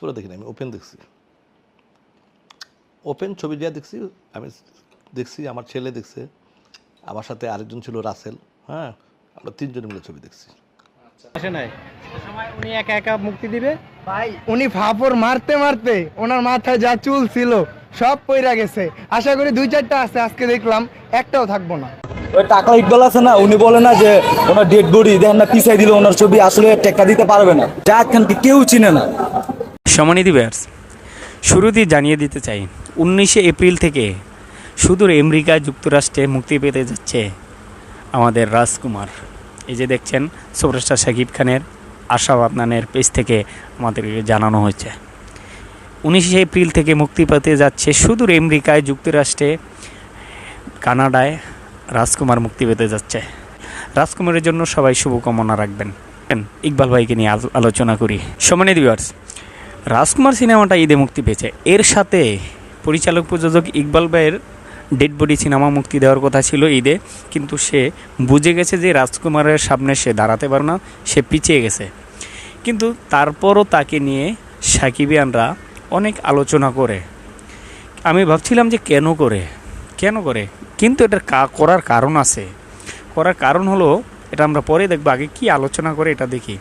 পুরো দেখিনি, আমি ওপেন দেখছি। ওপেন ছবি দিয়ে দেখছি, আমি দেখছি, আমার ছেলে দেখছে, আমার সাথে আরেকজন ছিল রাসেল, হ্যাঁ, আমরা তিনজন মিলে ছবি দেখছি। আসে নাই সময় উনি একা একা মুক্তি দিবে ভাই। উনি ফাপড় মারতে মারতে ওনার মাথায় যা চুল ছিল সব পইরা গেছে। আশা করি দুই চারটা আছে, আজকে দেখলাম একটাও থাকবো না। ওই টাকা ইকবাল আছে না, উনি বলে না যে ওনার ডেড বডি দেখেন না পিছাই দিল, ওনার ছবি আসলে টেক্কা দিতে পারবে না। জায়েদ খানকে কেউ চিনে না। সম্মানিত ভিউয়ার্স, শুরুতেই জানিয়ে দিতে চাই 19শে এপ্রিল থেকে সুদূর আমেরিকা যুক্তরাষ্ট্রে মুক্তি পেতে যাচ্ছে আমাদের রাজকুমার। এই যে দেখছেন সুপারস্টার শাকিব খানের আশাব আদনানের পেজ থেকে আমাদেরকে জানানো হয়েছে 19শে এপ্রিল থেকে মুক্তি পেতে যাচ্ছে সুদূর আমেরিকায় যুক্তরাষ্ট্রে কানাডায় রাজকুমার মুক্তি পেতে যাচ্ছে। রাজকুমারের জন্য সবাই শুভকামনা রাখবেন। ইকবাল ভাইকে নিয়ে আলোচনা করি। সম্মানিত ভিউয়ার্স, রাজকুমার সিনেমাটা ঈদে মুক্তি পেয়েছে, এর সাথে পরিচালক প্রযোজক ইকবাল ভাইয়ের ডেড বডি সিনেমা মুক্তি দেওয়ার কথা ছিল ঈদে, কিন্তু সে বুঝে গেছে যে রাজকুমারের সামনে সে দাঁড়াতে পারে না, সে পিছিয়ে গেছে। কিন্তু তারপরও তাকে নিয়ে সাকিবিয়ানরা অনেক আলোচনা করে। আমি ভাবছিলাম যে কেন করে, কিন্তু এটার করার কারণ আছে। করার কারণ হলো, এটা আমরা পরে দেখবো, আগে কি আলোচনা করে এটা দেখি।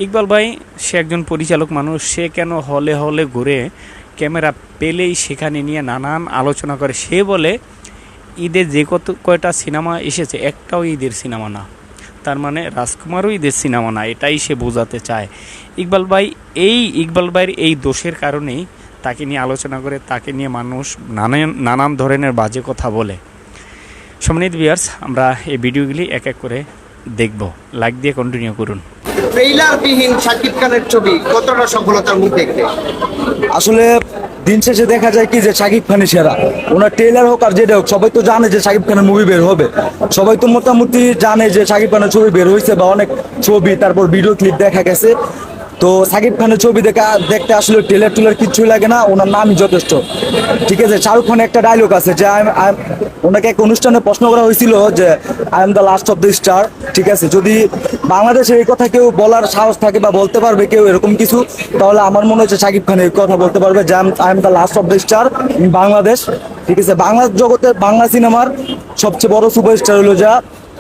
ইকবাল ভাই সে একজন পরিচালক মানুষ, সে কেন হলে হলে ঘুরে ক্যামেরা পেলেই সেখানে নিয়ে নানান আলোচনা করে। সে বলে ঈদের যে কয়টা সিনেমা এসেছে একটাও ঈদের সিনেমা না, তার মানে রাজকুমারও ঈদের সিনেমা না, এটাই সে বোঝাতে চায়। ইকবাল ভাইয়ের এই দোষের কারণেই তাকে নিয়ে আলোচনা করে, তাকে নিয়ে মানুষ নানান ধরনের বাজে কথা বলে। সম্মানিত ভিউয়ার্স, আমরা এই ভিডিওগুলি এক এক করে দেখব, লাইক দিয়ে কন্টিনিউ করুন। ট্রেইলারবিহীন শাকিব খানের ছবি কতটা সফলতার মুখ দেখবে? আসলে দিন শেষে দেখা যায় কি যে শাকিব খানই সেরা। ওনার ট্রেলার হোক আর যেটা হোক, সবাই তো জানে যে শাকিব খানের মুভি বের হবে। সবাই তো মোটামুটি জানে যে শাকিব খানের ছবি বের হয়েছে, বা অনেক ছবি তারপর ভিডিও ক্লিপ দেখা গেছে। তো শাকিব খানের ছবি দেখতে আসলে ট্রেলার কিছুই লাগে না, ওনার নামই যথেষ্ট। ঠিক আছে, শাহরুখ খানের একটা ডায়লগ আছে যে ওনাকে এক অনুষ্ঠানে প্রশ্ন করা হয়েছিল যে I am the last of the star. ঠিক আছে, যদি বাংলাদেশে এই কথা কেউ বলার সাহস থাকে বা বলতে পারবে কেউ এরকম কিছু, তাহলে আমার মনে হচ্ছে শাকিব খান এই কথা বলতে পারবে যে I am the last of the star in Bangladesh. ঠিক আছে, বাংলা জগতের বাংলা সিনেমার সবচেয়ে বড় সুপারস্টার হলো যা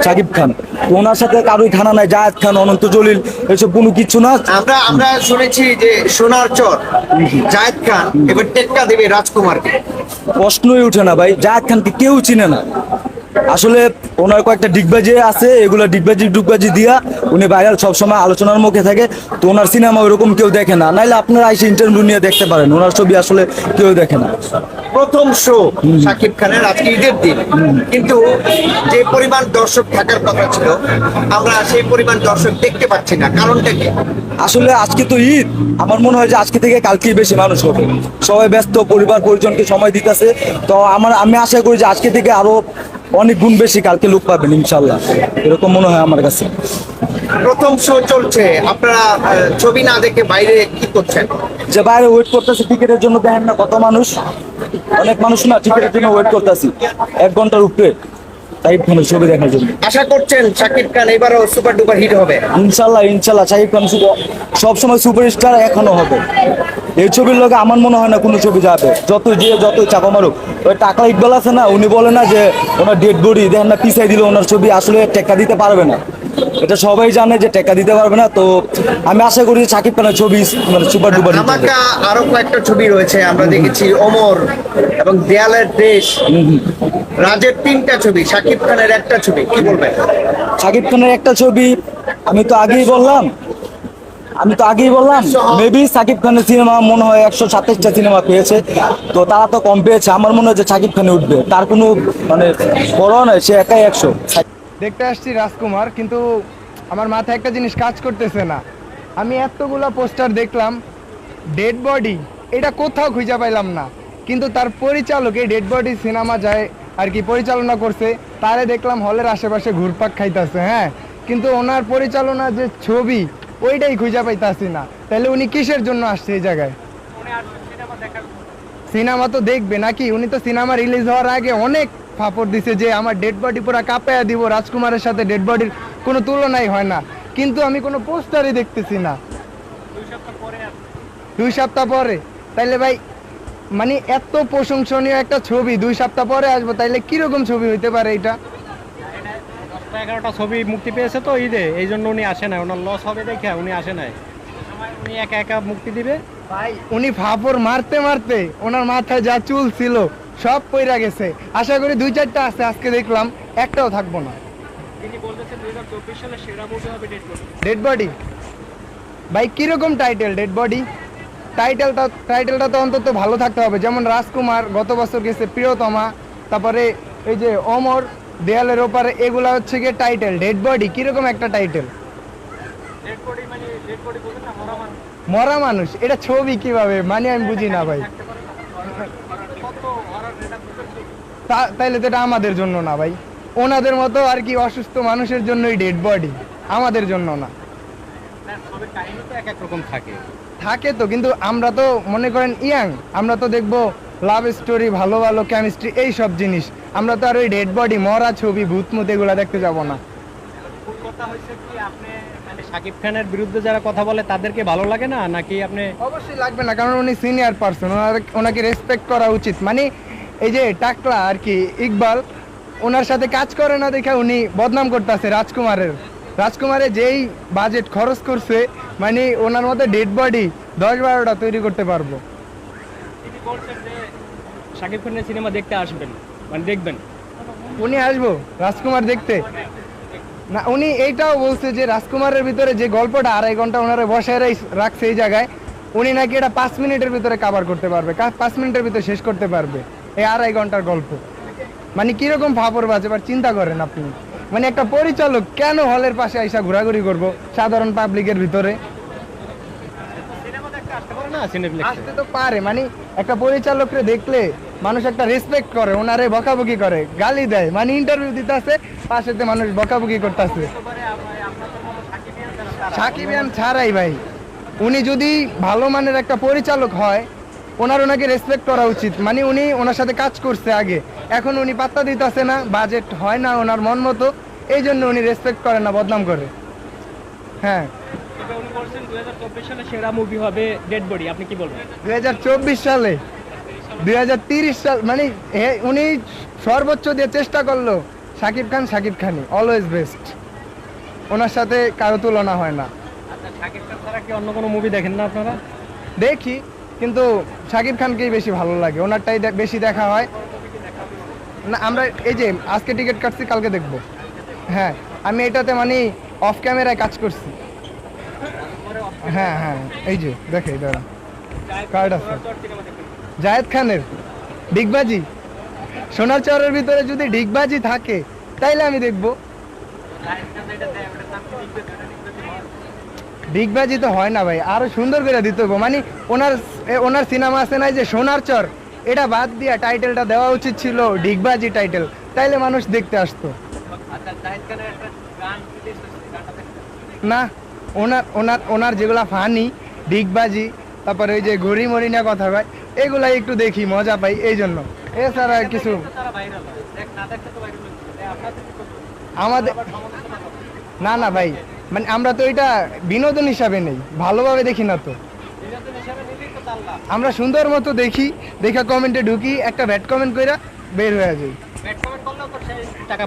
শাকিব খান। ওনার সাথে কারোই খানা নাই, জায়েদ খান, অনন্ত জলিল, এসব কোনো কিছু না। আমরা শুনেছি যে সোনার চর জায়েদ খান এবার টেক্কা দেবে রাজকুমারকে। প্রশ্নই উঠে না ভাই, জায়েদ খানকে কেউ চিনে না। আসলে ওনার কয়েকটা ডিগবাজি আছে, এগুলো ডিগবাজি দিয়া উনি ভাইরাল, সবসময় আলোচনার মুখে থাকে। তো ওনার সিনেমা ওইরকম কেউ দেখে না, নাইলে আপনারা এসে ইন্টারভিউ নিয়ে দেখতে পারেন, ওনার ছবি আসলে কেউ দেখে না। প্রথম শো শাকিব খানের আজকে ঈদের দিন, কিন্তু যে পরিমাণ দর্শক থাকার কথা ছিল আমরা সেই পরিমাণ দর্শক দেখতে পাচ্ছি না, কারণটা কি? আসলে আজকে তো ঈদ, আমার মনে হয় যে আজকে থেকে কালকেই বেশি মানুষ হবে। সবাই ব্যস্ত, পরিবার পরিজনকে সময় দিতেছে। তো আমি আশা করি যে আজকে থেকে আরো অনেক গুণ বেশি কালকে লোক পাবেন ইনশাল্লাহ, এরকম মনে হয় আমার কাছে। প্রথম শো চলছে, আপনারা ছবি না দেখে বাইরে কি করছেন? যে বাইরে ওয়েট করতেছে টিকিটের জন্য, দেখেন না কত মানুষ, অনেক মানুষ না টিকিটের জন্য ওয়েট করতেছি 1 ঘন্টার উপরে শাকিব খানের ছবি দেখার জন্য। আশা করছেন শাকিব খান এবারও সুপার ডুপার হিট হবে? ইনশাল্লাহ শাকিব খান সবসময় সুপারস্টার এখনো হবে। এই ছবির লগে আমার মনে হয় না কোনো ছবি যাবে, যতই চাপা মারুক। ওই টাকা ইকবাল আছে না, উনি বলে না যে ওনার ডেড বডি দেখেন না পিছাই দিল, ওনার ছবি আসলে টেক্কা দিতে পারবে না। এটা সবাই জানে যে টেক্কা দিতে পারবে না। তো আমি আশা করি যে শাকিব খানের ছবি মানে সুপার ডুপার। আমাকে আরো কয়েকটা ছবি রয়েছে, আমরা দেখেছি ওমর এবং দেয়ালের দেশ, রাজের 3টা ছবি, শাকিব খানের একটা ছবি, কি বলবেন? শাকিব খানের একটা ছবি, আমি তো আগেই বললাম মেবি শাকিব খানের সিনেমা মনে হয় 127টা সিনেমা পেয়েছে, তো তারা তো কম পেয়েছে। আমার মনে হয় যে শাকিব খানে উঠবে, তার কোনো মানে বড় নয়, সে একাই 100। দেখতে আসছি রাজকুমার, কিন্তু আমার মাথায় একটা জিনিস কাজ করতেছে না। আমি এতগুলা পোস্টার দেখলাম, ডেড বডি এটা কোথাও খুঁজে পাইলাম না, কিন্তু তার পরিচালক এই ডেড বডি সিনেমা যায় আর কি পরিচালনা করছে, তারে দেখলাম হলের আশেপাশে ঘুরপাক খাইতেছে। হ্যাঁ, কিন্তু ওনার পরিচালনা যে ছবি ওইটাই খুঁজে পাইতাছি না। তাহলে উনি কিসের জন্য আসছে এই জায়গায়? সিনেমা তো দেখবে নাকি? উনি তো সিনেমা রিলিজ হওয়ার আগে অনেক ফাপড় দিছে যে আমার ডেড বডি পুরো কাঁপায়া দিব, রাজকুমারের সাথে ডেড বডির কোনো তুলনাই হয় না, কিন্তু আমি কোনো পোস্টারই দেখতেছি না। 2 সপ্তাহ পরে, তাইলে ভাই মানে এত প্রশংসনীয় একটা ছবি 2 সপ্তাহ পরে আসবো, তাইলে কিরকম ছবি হইতে পারে এটা? 10টা-11টা ছবি মুক্তি পেয়েছে তো ঈদে, এই জন্য উনি আসে নাই, ওনার লস হবে দেখে উনি আসে নাই। উনি একা একা মুক্তি দিবে। ভাই উনি ফাপড় মারতে মারতে ওনার মাথায় যা চুল ছিল সব পইরা গেছে। আশা করি 2-4টা আছে, আজকে দেখলাম একটাও থাকবো না। তিনি বলতেছেন 2024 সালে সেরা মুভি হবে ডেড বডি। ভাই কিরকম টাইটেল ডেড বডি? টাইটেলটা তো অন্তত ভালো থাকতে হবে। যেমন রাজকুমার গত বছর গেছে, প্রিয়তমা, তারপরে এই যে অমর, দেয়ালের ওপারে, এগুলা হচ্ছে গিয়ে টাইটেল। ডেড বডি কিরকম একটা টাইটেল? মরা মানুষ, এটা ছবি কিভাবে মানে আমি বুঝি না ভাই। তাইলে তো এটা আমাদের জন্য না ভাই, ওনাদের মতো আর কি অসুস্থ মানুষের জন্যই ডেড বডি, আমাদের জন্য না। কাহিনী তো এক এক রকম থাকে। থাকে তো, কিন্তু আমরা তো মনে করেন ইয়াং, আমরা তো দেখবো লাভ স্টোরি, ভালো ভালো কেমিস্ট্রি, এই সব জিনিস। আমরা তো আর ওই ডেড বডি, মরা ছবি, ভূতমুত এগুলা দেখতে যাব না। কথা হয়েছে কি আপনি মানে শাকিব খানের বিরুদ্ধে যারা কথা বলে তাদেরকে ভালো লাগে না, নাকি আপনি? অবশ্যই লাগবে না, কারণ উনি সিনিয়র পারসন, ওনাকে রেসপেক্ট করা উচিত। মানে এই যে টাকলা আর কি ইকবাল, ওনার সাথে কাজ করে না দেখে উনি বদনাম করতেছে রাজকুমারের যেই বাজেট খরচ করছে, মানে ওনার মধ্যে ডেড বডি 10-12টা তৈরি করতে পারবো। তিনি বলছেন যে শাকিব খানের সিনেমা দেখতে আসবেন, মানে দেখবেন। উনি আসবো রাজকুমার দেখতে না, উনি এইটাও বলছে যে রাজকুমারের ভিতরে যে গল্পটা 2.5 ঘন্টা ওনারা বসায় রাখছে এই জায়গায়, উনি নাকি এটা 5 মিনিটের ভিতরে কভার করতে পারবে, 5 মিনিটের ভিতরে শেষ করতে পারবে এই 2.5 ঘন্টার গল্প। মানে কিরকম ফাপড় বাজে, এবার চিন্তা করেন আপনি। মানে একটা পরিচালক কেন হলের পাশে আইসা ঘোরাঘুরি করবো সাধারণ পাবলিকের ভিতরে? সিনেমা দেখতে আসতে পারে না, সিনেপ্লেক্সে আসতে তো পারে, মানে একটা পরিচালকরে দেখলে মানুষ একটা রেসপেক্ট করে, ওনারে বকাবকি করে, গালি দেয়, মানে ইন্টারভিউ দিতে আছে, পাশেতে মানুষ বকাবকি করতেছে। সাকিবিয়ান ছাড়াই ভাই, উনি যদি ভালো মানের একটা পরিচালক হয়, ওনাকে রেসপেক্ট করা উচিত। মানে উনি ওনার সাথে কাজ করছে আগে, এখন উনি পাত্তা দিতেছে না, বাজেট হয় না ওনার মন মতো, এই জন্য উনি রেসপেক্ট করে না, বদনাম করে। হ্যাঁ, উনি বলছেন 2024 সালে সেরা মুভি হবে ডেড বডি, আপনি কি বলবেন? 2024 সালে 2030 সাল মানে উনি সর্বোচ্চ দিয়ে চেষ্টা করলো। শাকিব খানই অলওয়েজ বেস্ট, ওনার সাথে কারো তুলনা হয় না। আচ্ছা, শাকিব খান ছাড়া কি অন্য কোনো মুভি দেখেন না আপনারা? দেখি, কিন্তু শাকিব খানকেই বেশি ভালো লাগে, ওনারটাই বেশি দেখা হয় না। আমরা এই যে আজকে টিকিট কাটছি, কালকে দেখব। হ্যাঁ, আমি এটাতে মানে অফ ক্যামেরায় কাজ করছি। হ্যাঁ হ্যাঁ, এই যে দেখে দাঁড়া কার্ড আছে জায়েদ খানের ডিগবাজি। সোনার চরের ভিতরে যদি ডিগবাজি থাকে তাইলে আমি দেখব। ডিগবাজি তো হয় না ভাই, আরো সুন্দর করে দিতে হবে। মানে ওনার সিনেমা আছে না যে সোনার চর, এটা বাদ দিয়া টাইটেলটা দেওয়া উচিত ছিল ডিগবাজি টাইটেল, তাইলে মানুষ দেখতে আসতো না। ওনার যেগুলা ফানি, ডিগবাজি, তারপরে ওই যে ঘড়ি মরি না কথা ভাই, এগুলাই একটু দেখি, মজা পাই এই জন্য, এছাড়া কিছু আমাদের না। না ভাই, মানে আমরা তো এটা বিনোদন হিসাবে নেই, ভালোভাবে দেখি না তো। আমরা সুন্দর মতো দেখি, দেখা কমেন্টে ঢুকি, একটা ব্যাড কমেন্ট কইরা বের হয়ে যাই। টাকা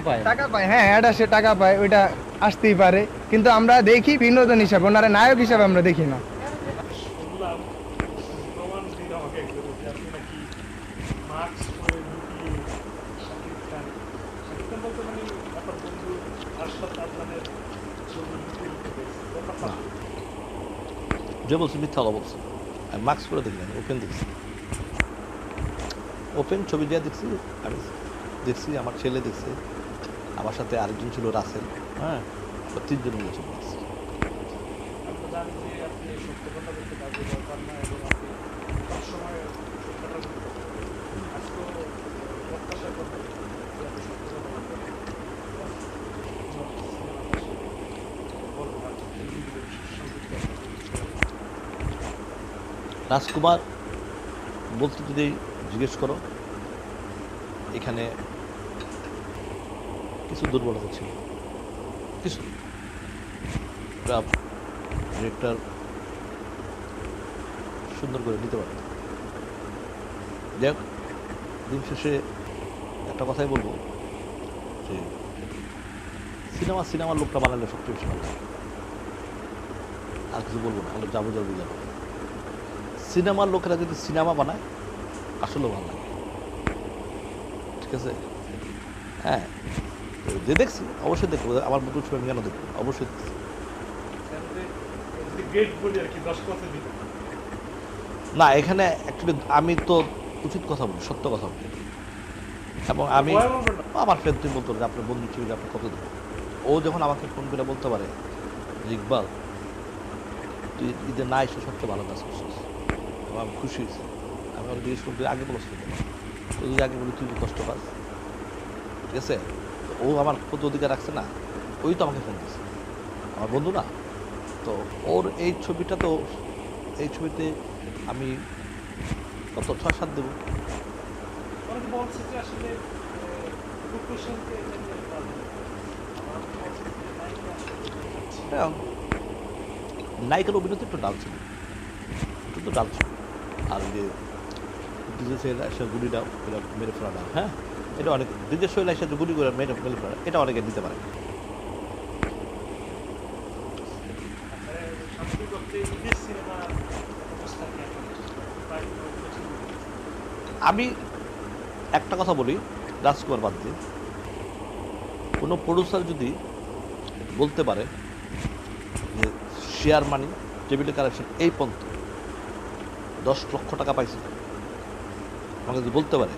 পায়, হ্যাঁ, অ্যাড আসে, টাকা পায়, ওইটা আসতেই পারে, কিন্তু আমরা দেখি বিনোদন হিসাবে, ওনারা নায়ক হিসাবে আমরা দেখি না। যে বলছি মিথ্যা কথা বলছি, আমি মাস্ক করে দেখি না, ওপেন দেখছি, ওপেন ছবি দিয়ে দেখছি। আমি দেখছি, আমার ছেলে দেখছে, আমার সাথে আরেকজন ছিল রাসেল, হ্যাঁ, 3 জন মিলে ছবি দেখছি। রাজকুমার বলতে যদি জিজ্ঞেস করো, এখানে কিছু দুর্বলতা ছিল, কিছু ডিরেক্টর সুন্দর করে নিতে পারত। যাই হোক, দিন শেষে একটা কথাই বলবো যে সিনেমার লোকটা বানালে সবচেয়ে বেশি ভালো লাগে। আর কিছু বলবো না, হলো যাবো যাবো যাবো। সিনেমার লোকেরা যদি সিনেমা বানায় আসলেও ভালো লাগে, ঠিক আছে? হ্যাঁ, যে দেখছি অবশ্যই দেখবো, আমার মতো ছবি আমি কেন দেখবো, অবশ্যই দেখছি। না, এখানে অ্যাকচুয়ালি আমি তো উচিত কথা বলি, সত্য কথা বলি, এবং আমি আমার ফ্রেন্ড তুই বলতো যে আপনার বন্ধু ছবি আপনি কত দেবেন। ও যখন আমাকে ফোন করে বলতে পারে যে ইকবাল তুই ঈদে না এসে সবচেয়ে ভালো কাজ করছিস, এবং আমি খুশি হয়েছি। আমি ওর জিজ্ঞেস করতে আগে বলছি তো যদি আগে বলি তুই তো কষ্ট পাস, ঠিক আছে? ও আমার প্রতি অধিকার রাখছে না, ওই তো আমাকে ফোন দিচ্ছে, আমার বন্ধু না। তো ওর এই ছবিটা তো, এই ছবিতে আমি কত 6-7 দেবো। হ্যাঁ, নায়িকার অভিনেত্রী একটু ডাল ছিল, একটু তো ডাল ছিল। আর যে ডিজেল এসে গুলিটা মেরে ফেলা ডাল, হ্যাঁ, এটা অনেক ডিজেল শৈল এসে যে গুলি করে মেরে ফেলা, এটা অনেকে দিতে পারে। আমি একটা কথা বলি, রাজকুমার বাদ দিয়ে কোনো প্রডিউসার যদি বলতে পারে যে শেয়ার মানি টেবিলের কালেকশন এই পর্যন্ত 10 লক্ষ টাকা পাইছে, আমাকে যদি বলতে পারে,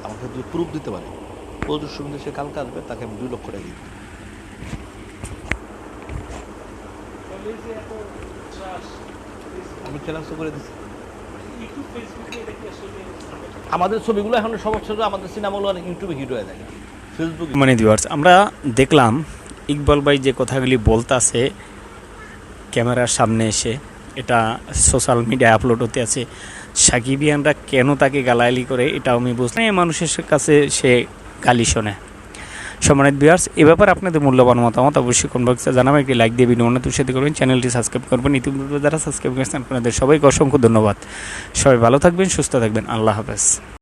আমাকে যদি প্রুফ দিতে পারে, প্রযোজক সমিতি সে কালকে আসবে, তাকে আমি 2 লক্ষ টাকা দিই। আমি চ্যালেঞ্জ করে দিচ্ছি। আমাদের ছবিগুলো এখন সমস্যা, আমাদের সিনেমাগুলো অনেক ইউটিউবে হিট হয়ে যায়, ফেসবুক। মানে ভিউয়ার্স, আমরা দেখলাম ইকবাল ভাই যে কথাগুলি বলতাছে ক্যামেরার সামনে এসে, এটা সোশ্যাল মিডিয়ায় আপলোড হতে আছে। সাকিবিয়ানরা কেন তাকে গালাগালি করে এটাও আমি বুঝলাম, মানুষের কাছে সে গালি শোনে। সম্মানিত ভিউয়ার্স, এ ব্যাপারে আপনাদের মূল্যবান মতামত অবশ্যই কমেন্ট বক্সে জানাবেন। একটি লাইক দিয়ে ভিডিও অন্যদের সাথে করবেন, চ্যানেলটি সাবস্ক্রাইব করবেন। ইতিপূর্বে যারা সাবস্ক্রাইব করেছেন আপনাদের সবাইকে অসংখ্য ধন্যবাদ। সবাই ভালো থাকবেন, সুস্থ থাকবেন, আল্লাহ হাফেজ।